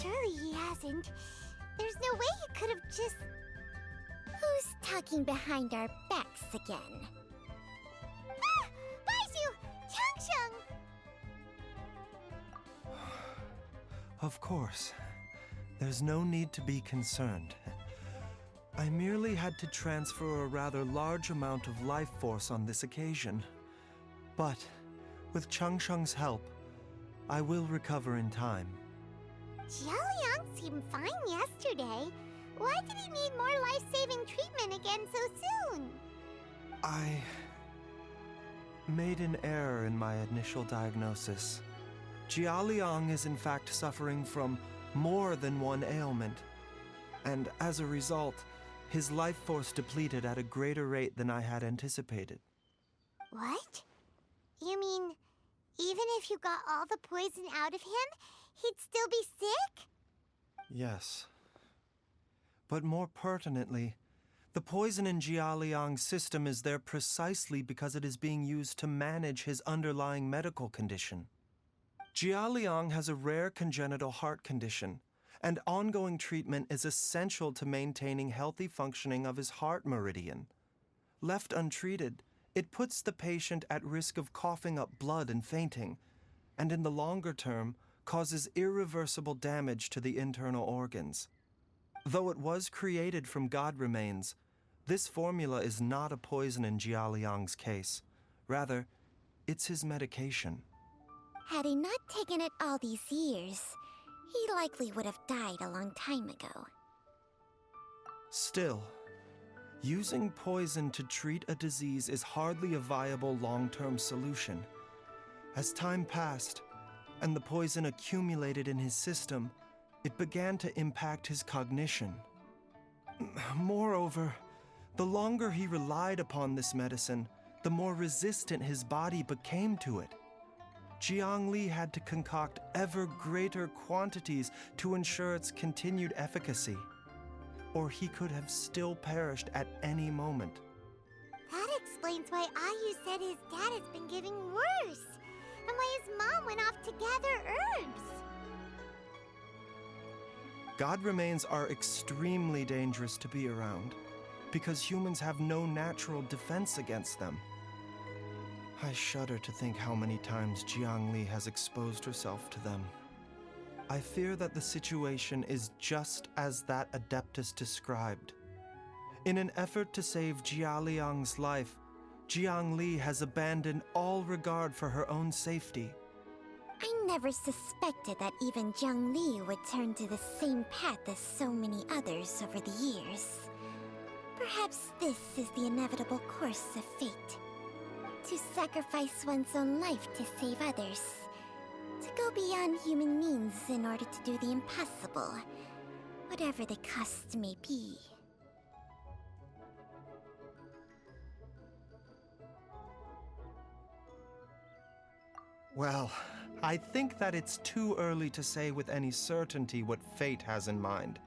Surely he hasn't. There's no way he could have just... Who's talking behind our backs again? Ah! Baizhu! Changsheng! Of course. There's no need to be concerned. I merely had to transfer a rather large amount of life force on this occasion. But, with Changsheng's help, I will recover in time. Jialiang seemed fine yesterday. Why did he need more life-saving treatment again so soon? I made an error in my initial diagnosis. Jialiang is in fact suffering from more than one ailment. And as a result, his life force depleted at a greater rate than I had anticipated. What? You mean, even if you got all the poison out of him, he'd still be sick? Yes. But more pertinently, the poison in Jialiang's system is there precisely because it is being used to manage his underlying medical condition. Jialiang has a rare congenital heart condition, and ongoing treatment is essential to maintaining healthy functioning of his heart meridian. Left untreated, it puts the patient at risk of coughing up blood and fainting, and in the longer term, causes irreversible damage to the internal organs. Though it was created from God remains, this formula is not a poison in Jialiang's case. Rather, it's his medication. Had he not taken it all these years, he likely would have died a long time ago. Still, using poison to treat a disease is hardly a viable long-term solution. As time passed, and the poison accumulated in his system, it began to impact his cognition. Moreover, the longer he relied upon this medicine, the more resistant his body became to it. Jiang Li had to concoct ever greater quantities to ensure its continued efficacy, or he could have still perished at any moment. That explains why Ayu said his dad has been getting worse, and why his mom went off to gather herbs. God remains are extremely dangerous to be around, because humans have no natural defense against them. I shudder to think how many times Jiang Li has exposed herself to them. I fear that the situation is just as that Adeptus described. In an effort to save Jialiang's life, Jiang Li has abandoned all regard for her own safety. I never suspected that even Jiang Li would turn to the same path as so many others over the years. Perhaps this is the inevitable course of fate. To sacrifice one's own life to save others. To go beyond human means in order to do the impossible, whatever the cost may be. Well, I think that it's too early to say with any certainty what fate has in mind.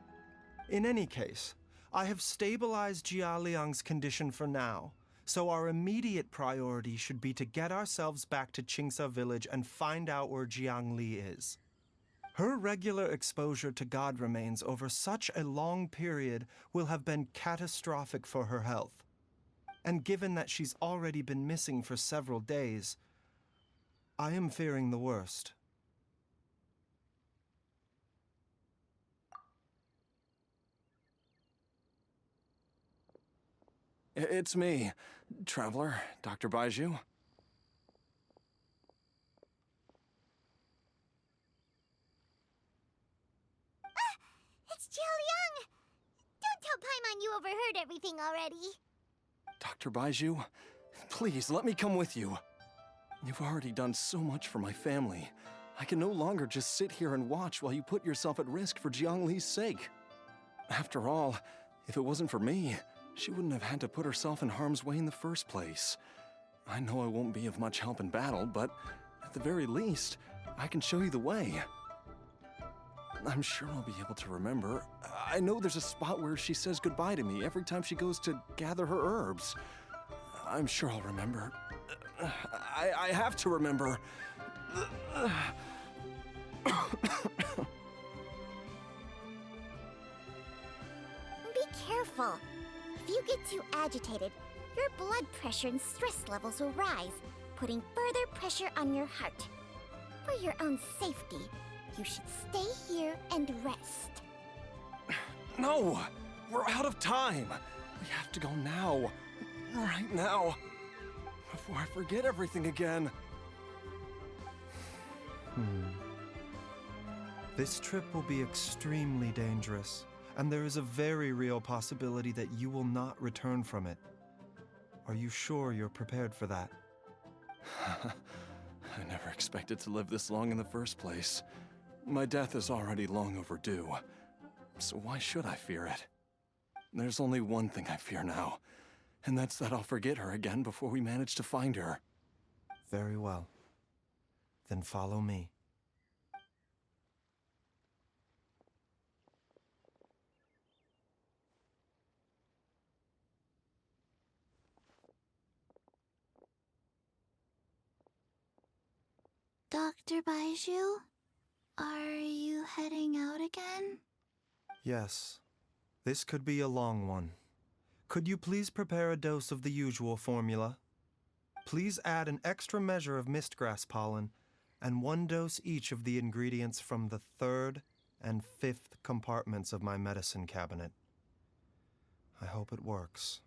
In any case, I have stabilized Jialiang's condition for now, so our immediate priority should be to get ourselves back to Qingsa village and find out where Jiang Li is. Her regular exposure to God remains over such a long period will have been catastrophic for her health. And given that she's already been missing for several days, I am fearing the worst. It's me, Traveler, Dr. Baizhu. It's Jialiang! Don't tell Paimon you overheard everything already. Dr. Baizhu, please let me come with you. You've already done so much for my family. I can no longer just sit here and watch while you put yourself at risk for Jiang Li's sake. After all, if it wasn't for me, she wouldn't have had to put herself in harm's way in the first place. I know I won't be of much help in battle, but at the very least, I can show you the way. I'm sure I'll be able to remember. I know there's a spot where she says goodbye to me every time she goes to gather her herbs. I'm sure I'll remember. I have to remember. careful. If you get too agitated, your blood pressure and stress levels will rise, putting further pressure on your heart. For your own safety, you should stay here and rest. No! We're out of time! We have to go now. Right now. Before I forget everything again. This trip will be extremely dangerous, and there is a very real possibility that you will not return from it. Are you sure you're prepared for that? I never expected to live this long in the first place. My death is already long overdue. So why should I fear it? There's only one thing I fear now, and that's that I'll forget her again before we manage to find her. Very well. Then follow me. Dr. Baizhu, are you heading out again? Yes. This could be a long one. Could you please prepare a dose of the usual formula? Please add an extra measure of mistgrass pollen and 1 dose each of the ingredients from the 3rd and 5th compartments of my medicine cabinet. I hope it works.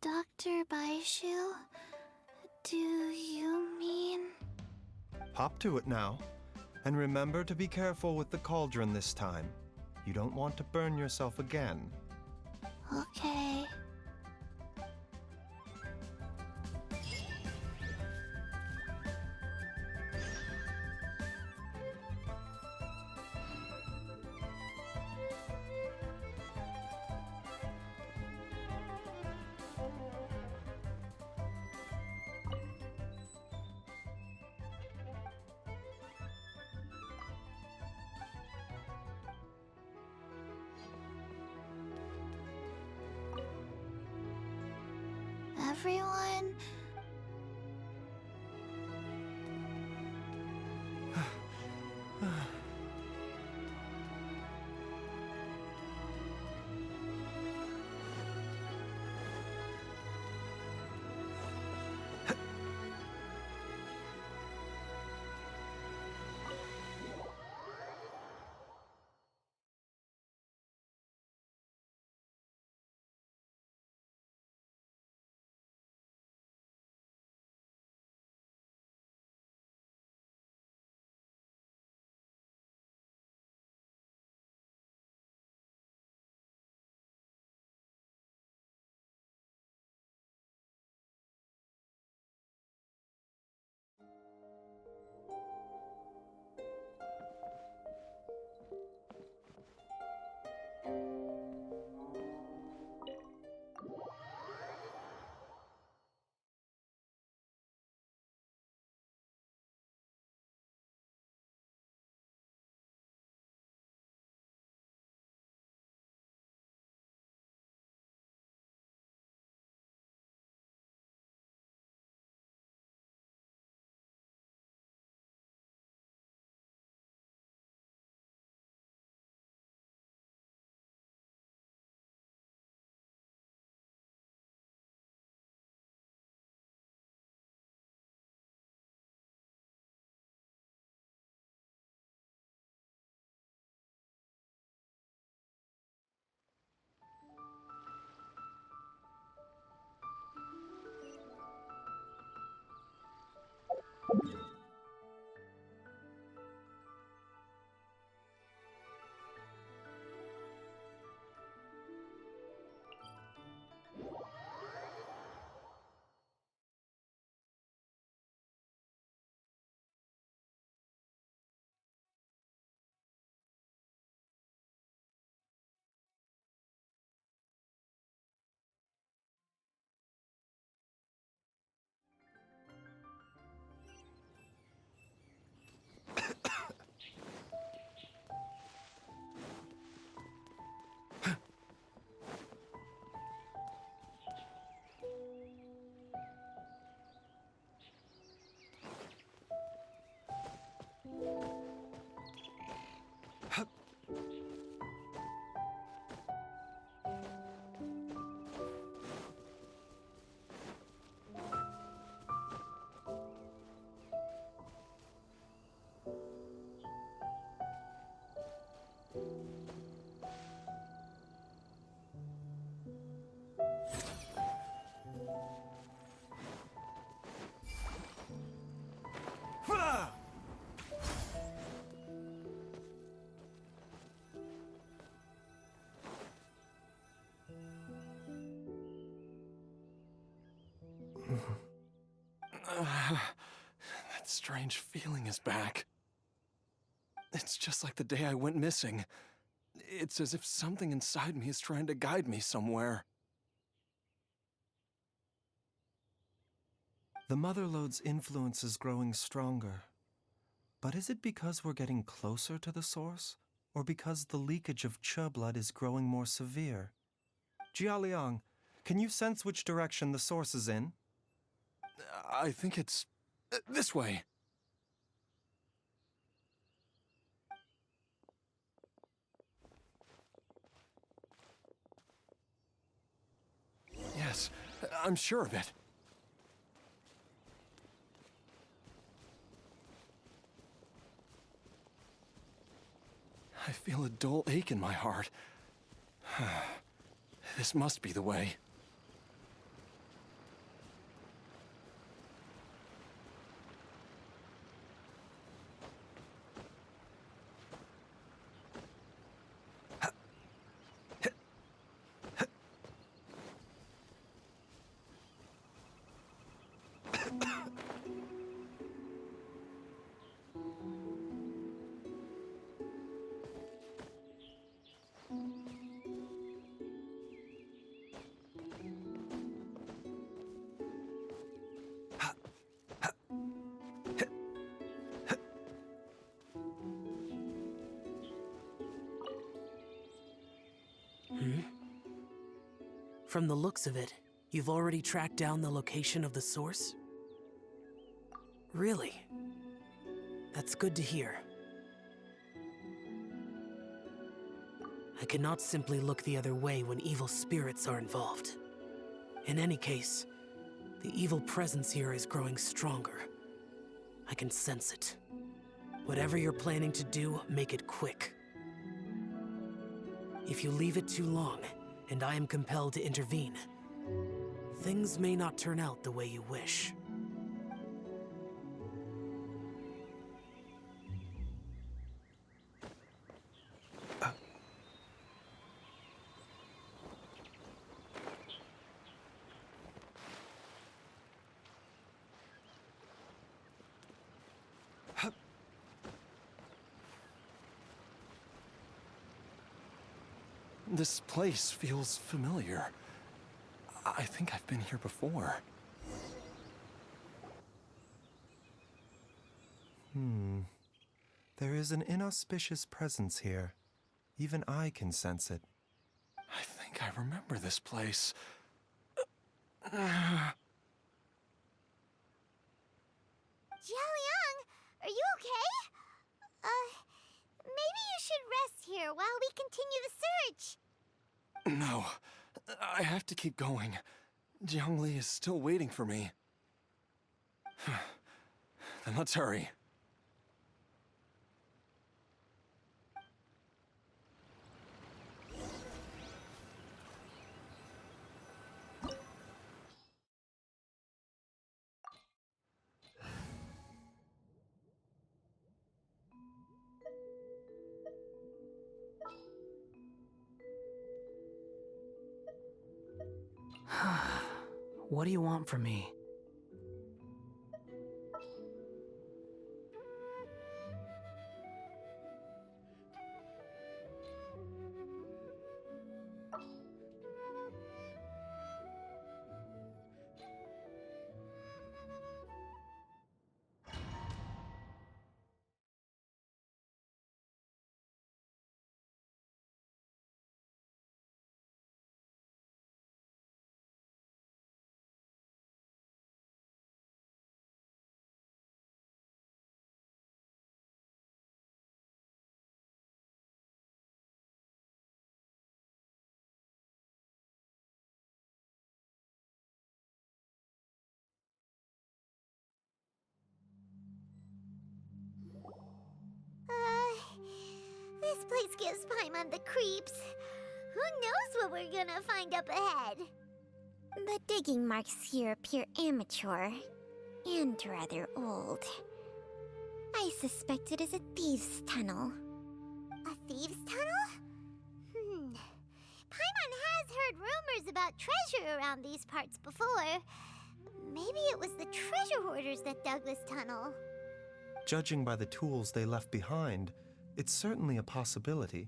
Dr. Baizhu, do you mean... Hop to it now, and remember to be careful with the cauldron this time. You don't want to burn yourself again. Okay. Everyone... That strange feeling is back. It's just like the day I went missing. It's as if something inside me is trying to guide me somewhere. The Motherlode's influence is growing stronger. But is it because we're getting closer to the source? Or because the leakage of Che blood is growing more severe? Jialiang, can you sense which direction the source is in? I think it's this way. Yes, I'm sure of it. I feel a dull ache in my heart. This must be the way. From the looks of it, you've already tracked down the location of the source? Really? That's good to hear. I cannot simply look the other way when evil spirits are involved. In any case, the evil presence here is growing stronger. I can sense it. Whatever you're planning to do, make it quick. If you leave it too long, and I am compelled to intervene, things may not turn out the way you wish. This place feels familiar. I think I've been here before. There is an inauspicious presence here. Even I can sense it. I think I remember this place. Jialiang, are you okay? Maybe you should rest here while we continue the search. No, I have to keep going. Jiangli is still waiting for me. Then let's hurry. What do you want from me? This place gives Paimon the creeps. Who knows what we're gonna find up ahead? The digging marks here appear amateur and rather old. I suspect it is a thieves' tunnel. A thieves' tunnel? Paimon has heard rumors about treasure around these parts before. Maybe it was the treasure hoarders that dug this tunnel. Judging by the tools they left behind, it's certainly a possibility.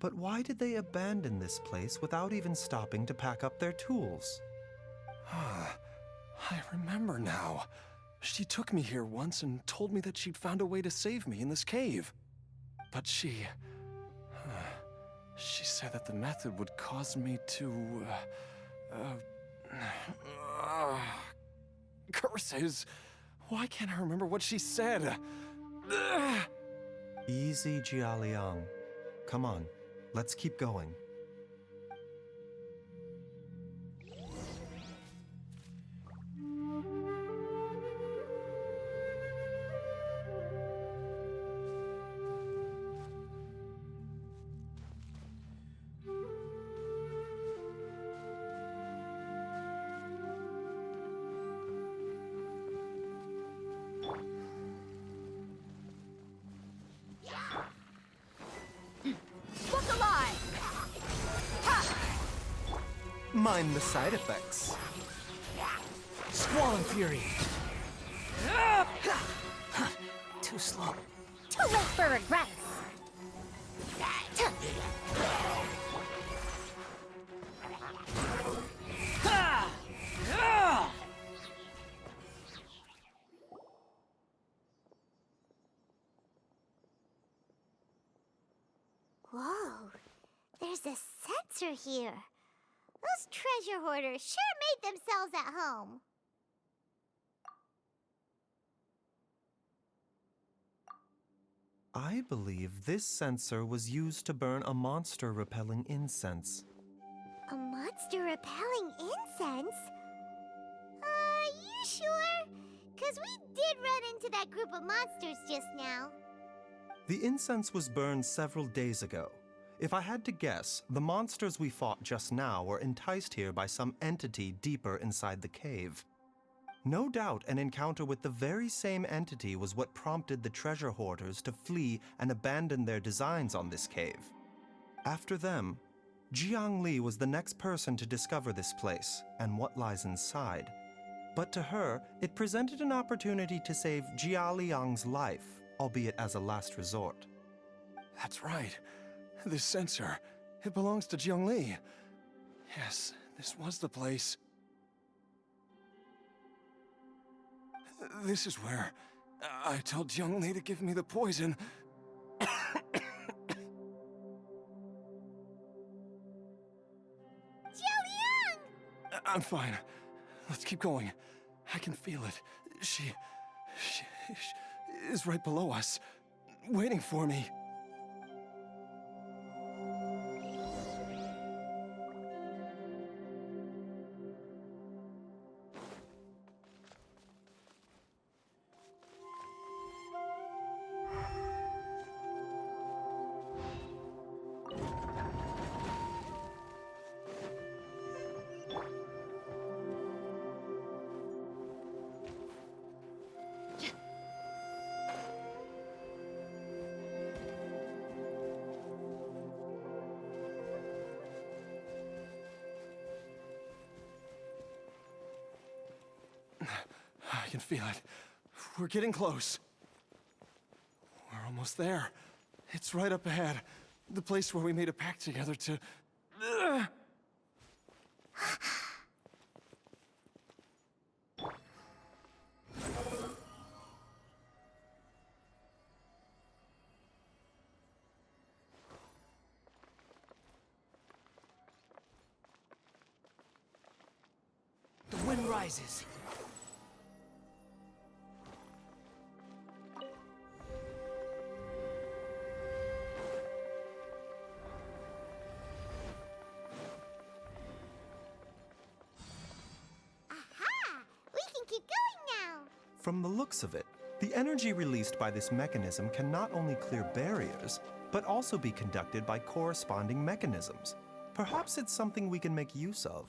But why did they abandon this place without even stopping to pack up their tools? I remember now. She took me here once and told me that she'd found a way to save me in this cave. But she said that the method would cause me to, curses. Why can't I remember what she said? Easy, Jialiang. Come on, let's keep going. Mind the side effects. Squall and Fury. Too slow. Too late for regrets. Whoa, there's a sensor here. Those treasure hoarders sure made themselves at home. I believe this sensor was used to burn a monster-repelling incense. A monster repelling incense? You sure? 'Cause we did run into that group of monsters just now. The incense was burned several days ago. If I had to guess, the monsters we fought just now were enticed here by some entity deeper inside the cave. No doubt an encounter with the very same entity was what prompted the treasure hoarders to flee and abandon their designs on this cave. After them, Jiang Li was the next person to discover this place and what lies inside. But to her, it presented an opportunity to save Jia Liang's life, albeit as a last resort. That's right. This sensor, it belongs to Jiang Li. Yes, this was the place. This is where I told Jiang Li to give me the poison. Jialiang! I'm fine. Let's keep going. I can feel it. She is right below us, waiting for me. I can feel it. We're getting close. We're almost there. It's right up ahead. The place where we made a pact together to... The wind rises. From the looks of it, the energy released by this mechanism can not only clear barriers, but also be conducted by corresponding mechanisms. Perhaps it's something we can make use of.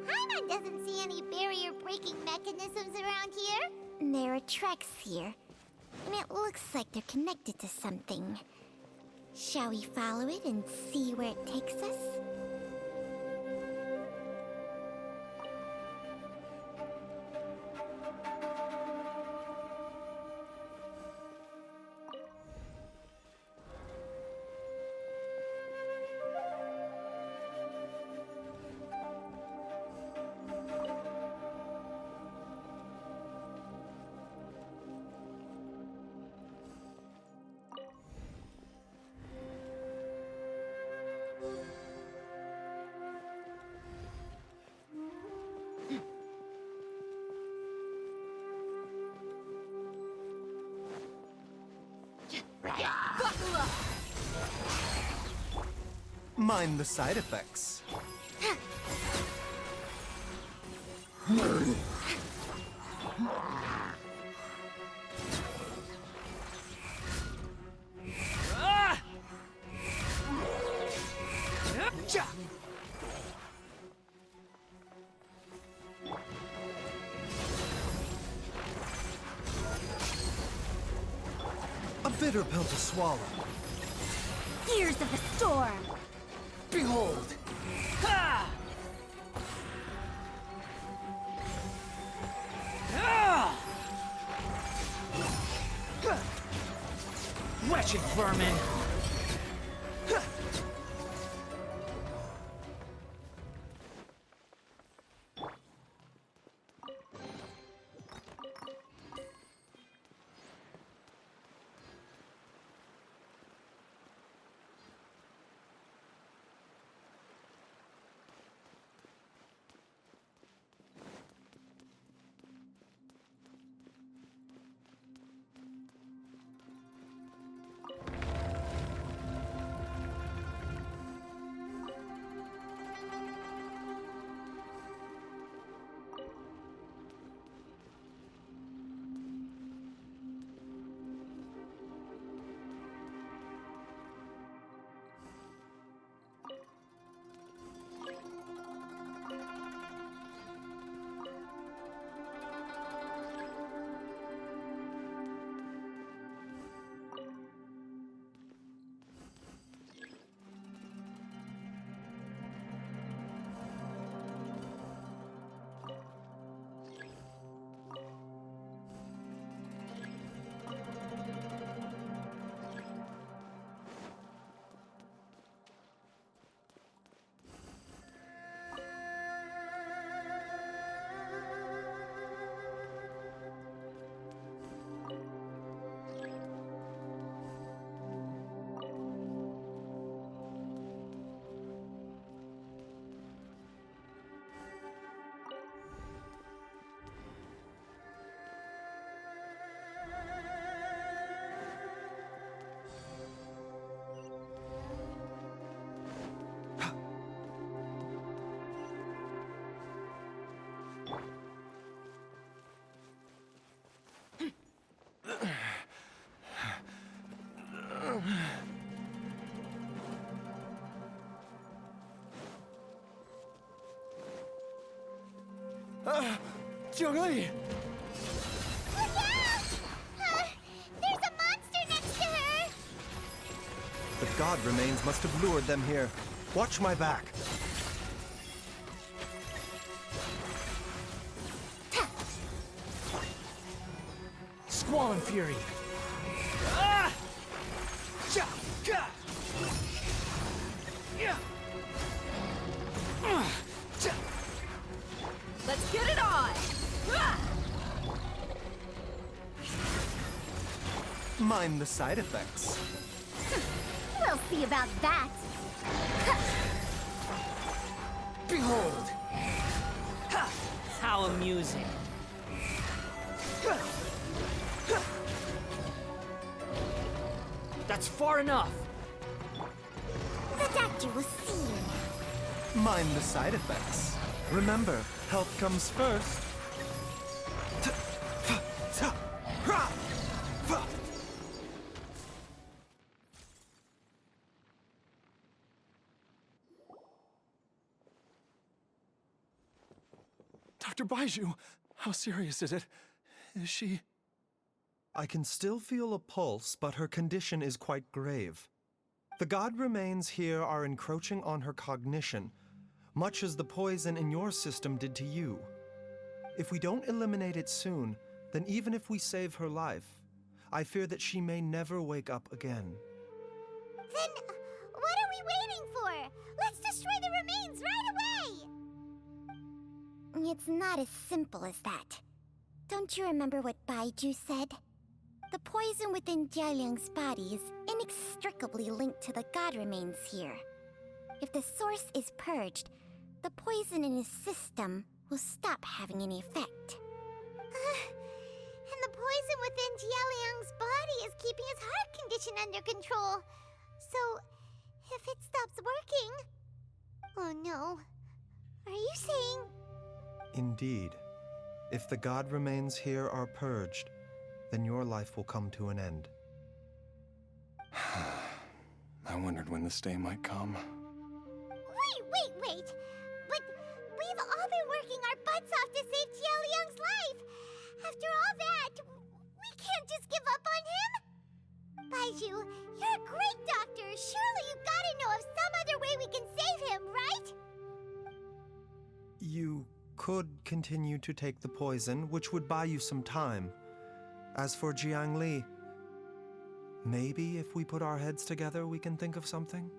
Paimon doesn't see any barrier-breaking mechanisms around here. There are tracks here, and it looks like they're connected to something. Shall we follow it and see where it takes us? Mind the side effects. A bitter pill to swallow. Gears of the storm! Behold! Ha! Ah! Wretched vermin! Jiangli! Look out! There's a monster next to her! The god remains must have lured them here. Watch my back. Squall and fury! Let's get it on! Mind the side effects. We'll see about that! Behold! Ha! How amusing. That's far enough. The doctor will see you now. Mind the side effects. Remember, health comes first. Dr. Baizhu, how serious is it? Is she... I can still feel a pulse, but her condition is quite grave. The god remains here are encroaching on her cognition, much as the poison in your system did to you. If we don't eliminate it soon, then even if we save her life, I fear that she may never wake up again. Then, what are we waiting for? Let's destroy the remains right away! It's not as simple as that. Don't you remember what Baizhu said? The poison within Jialiang's body is inextricably linked to the god remains here. If the source is purged, the poison in his system will stop having any effect. And the poison within Jialiang's body is keeping his heart condition under control. So, if it stops working... Oh no. Are you saying... Indeed. If the god remains here are purged, then your life will come to an end. I wondered when this day might come. Wait! But we've all been working our butts off to save Jialiang's life! After all that, we can't just give up on him! Baizhu, you're a great doctor! Surely you gotta know of some other way we can save him, right? You could continue to take the poison, which would buy you some time. As for Jiangli, maybe if we put our heads together, we can think of something?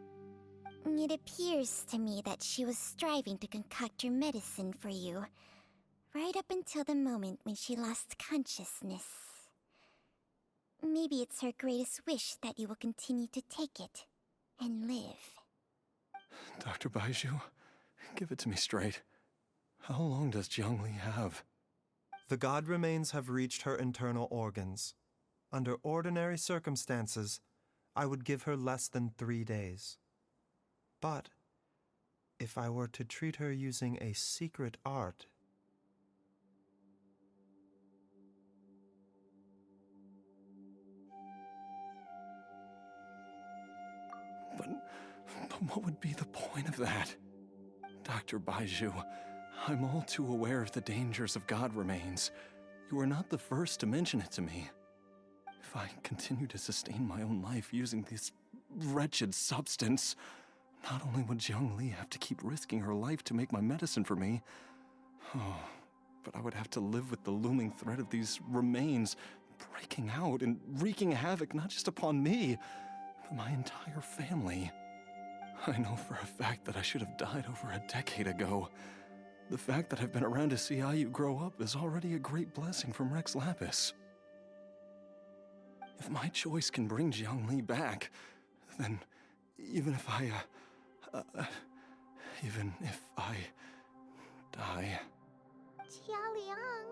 It appears to me that she was striving to concoct your medicine for you, right up until the moment when she lost consciousness. Maybe it's her greatest wish that you will continue to take it and live. Dr. Baizhu, give it to me straight. How long does Jiangli have? The god remains have reached her internal organs. Under ordinary circumstances, I would give her less than 3 days. But if I were to treat her using a secret art... But what would be the point of that? Dr. Baizhu, I'm all too aware of the dangers of god remains. You are not the first to mention it to me. If I continue to sustain my own life using this wretched substance, not only would Jiangli have to keep risking her life to make my medicine for me, but I would have to live with the looming threat of these remains breaking out and wreaking havoc not just upon me, but my entire family. I know for a fact that I should have died over a decade ago. The fact that I've been around to see how you grow up is already a great blessing from Rex Lapis. If my choice can bring Jiangli back, then even if I die... Jialiang...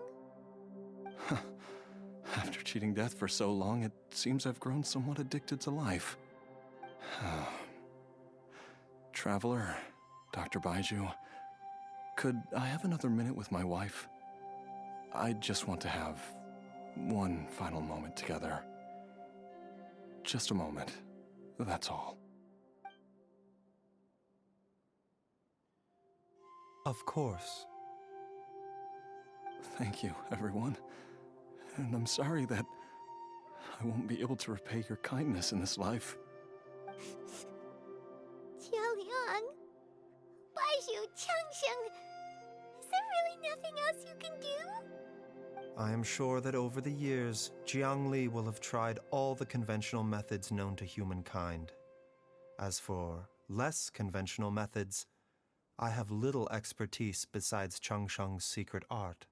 After cheating death for so long, it seems I've grown somewhat addicted to life. Traveler, Dr. Baizhu, could I have another minute with my wife? I just want to have one final moment together. Just a moment, that's all. Of course. Thank you, everyone. And I'm sorry that I won't be able to repay your kindness in this life. Jialiang... Baizhu, Changsheng... Is there really nothing else you can do? I am sure that over the years, Jiangli will have tried all the conventional methods known to humankind. As for less conventional methods, I have little expertise besides Changsheng's secret art.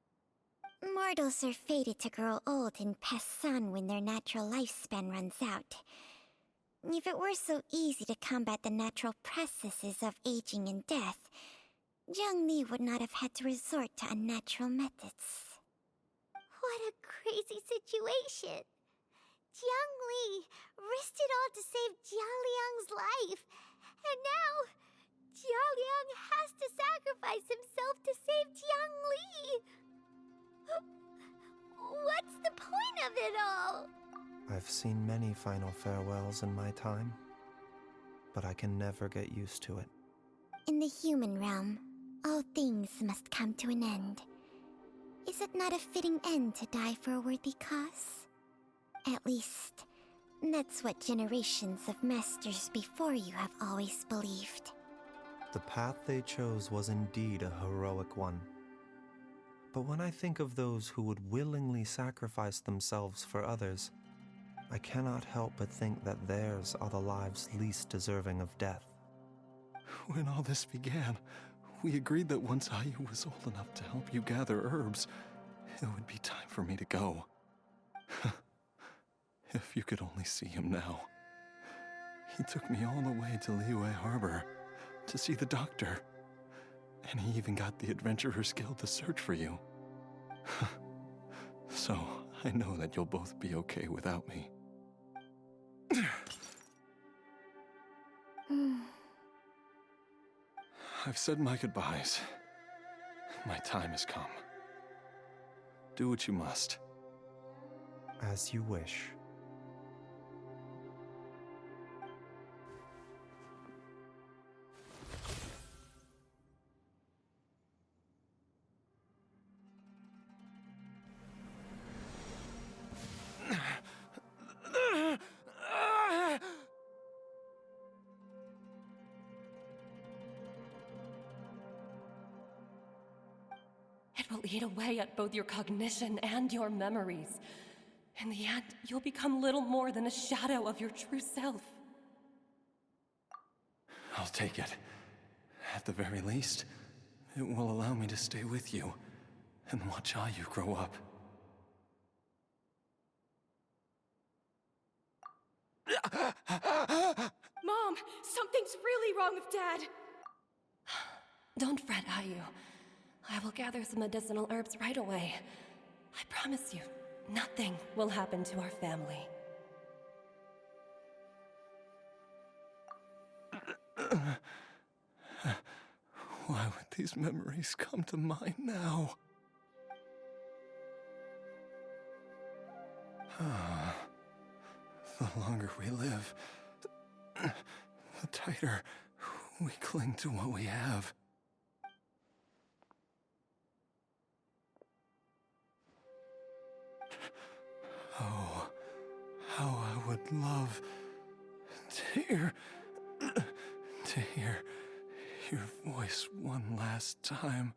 Mortals are fated to grow old and pass on when their natural lifespan runs out. If it were so easy to combat the natural processes of aging and death, Zhongli would not have had to resort to unnatural methods. What a crazy situation! Jiangli risked it all to save Jialiang's life, and now Jialiang has to sacrifice himself to save Jiangli! What's the point of it all? I've seen many final farewells in my time, but I can never get used to it. In the human realm, all things must come to an end. Is it not a fitting end to die for a worthy cause? At least, that's what generations of masters before you have always believed. The path they chose was indeed a heroic one. But when I think of those who would willingly sacrifice themselves for others, I cannot help but think that theirs are the lives least deserving of death. When all this began, we agreed that once Ayu was old enough to help you gather herbs, it would be time for me to go. If you could only see him now. He took me all the way to Liyue Harbor to see the doctor. And he even got the Adventurers Guild to search for you. So, I know that you'll both be okay without me. I've said my goodbyes. My time has come. Do what you must. As you wish. It will eat away at both your cognition and your memories. In the end, you'll become little more than a shadow of your true self. I'll take it. At the very least, it will allow me to stay with you and watch Ayu grow up. Mom, something's really wrong with Dad! Don't fret, Ayu. I will gather some medicinal herbs right away. I promise you, nothing will happen to our family. Why would these memories come to mind now? The longer we live, the tighter we cling to what we have. Oh, how I would love to hear your voice one last time.